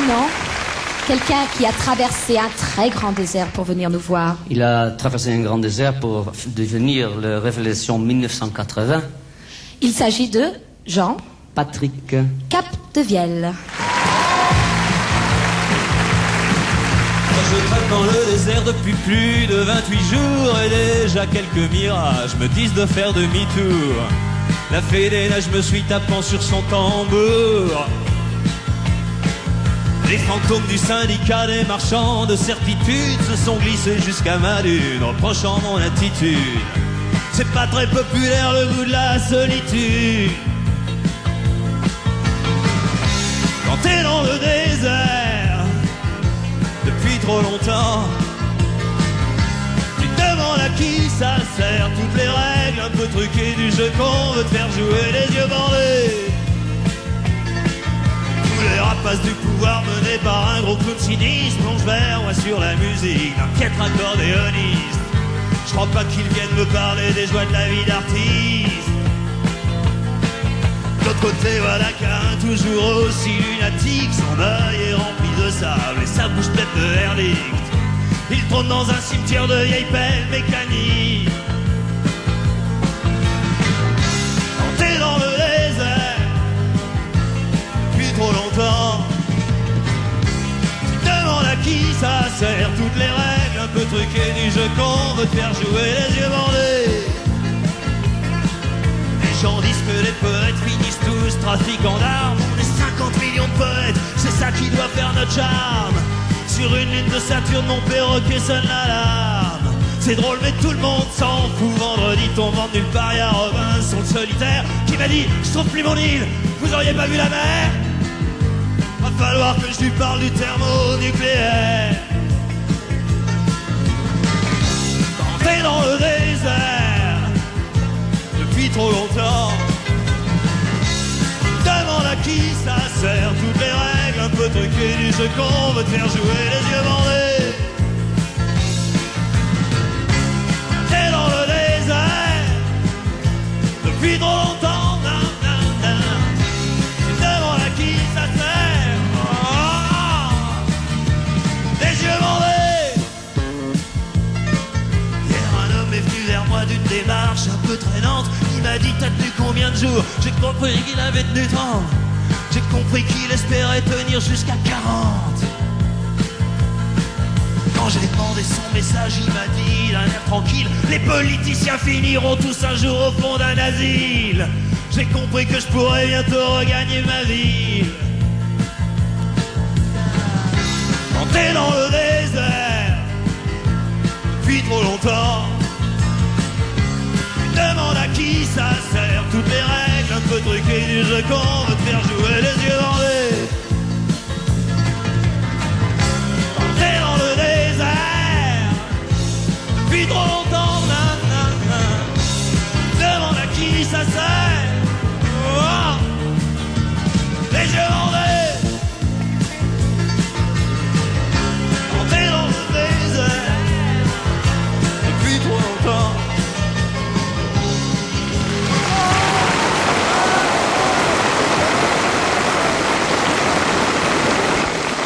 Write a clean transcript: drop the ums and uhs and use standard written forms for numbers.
non? Quelqu'un qui a traversé un très grand désert pour venir nous voir. Il a traversé un grand désert pour devenir la Révélation 1980. Il s'agit de Jean Patrick Capdevielle. Je traîne dans le désert depuis plus de 28 jours et déjà quelques mirages me disent de faire demi-tour. La fée des neiges me suit tapant sur son tambour. Les fantômes du syndicat des marchands de certitude se sont glissés jusqu'à ma dune, reprochant mon attitude. C'est pas très populaire le goût de la solitude. Quand t'es dans le désert depuis trop longtemps, tu te demandes à qui ça sert. Toutes les règles un peu truquées du jeu qu'on veut te faire jouer, les yeux bandés. Tous les rapaces du pouvoir menés par un gros clown sinistre plongent vers moi sur la musique d'un piètre accordéoniste. Je crois pas qu'ils viennent me parler des joies de la vie d'artiste. De l'autre côté, voilà qu'un toujours aussi lunatique, son œil est rempli de sable et sa bouche pleine de verdict. Il trône dans un cimetière de vieilles pelles mécaniques. Quand t'es dans le désert depuis trop longtemps, tu te demandes à qui ça sert. Toutes les règles un peu truquées du jeu qu'on veut te faire jouer, les yeux bandés. Les gens disent que les poètes finissent tous trafiquants d'armes. On est 50 millions de poètes, c'est ça qui doit faire notre charme. Sur une lune de Saturne, mon perroquet sonne l'alarme. C'est drôle mais tout le monde s'en fout. Vendredi tombant nulle part, y'a Robinson le solitaire qui m'a dit: je trouve plus mon île, vous auriez pas vu la mer? Va falloir que je lui parle du thermonucléaire. Quand t'es dans le désert depuis trop longtemps, demande à qui ça sert. Toutes les règles un peu truquées du jeu qu'on veut te faire jouer, les yeux bandés. T'es dans le désert depuis trop longtemps, nan, nan, nan. Tu demandes à qui ça sert. Les yeux bandés. Hier un homme est venu vers moi d'une démarche un peu traînante. Il m'a dit: t'as tenu combien de jours? J'ai compris qu'il avait tenu 30. J'ai compris qu'il espérait tenir jusqu'à 40. Quand j'ai demandé son message, il m'a dit d'un air tranquille: les politiciens finiront tous un jour au fond d'un asile. J'ai compris que je pourrais bientôt regagner ma ville. Quand t'es dans le désert depuis trop longtemps, demande à qui ça sert. Toutes les règles un peu truquées du jeu qu'on veut te faire jouer, les yeux bandés. Quand t'es dans le désert depuis trop longtemps, nan, nan, nan. Demande à qui ça sert.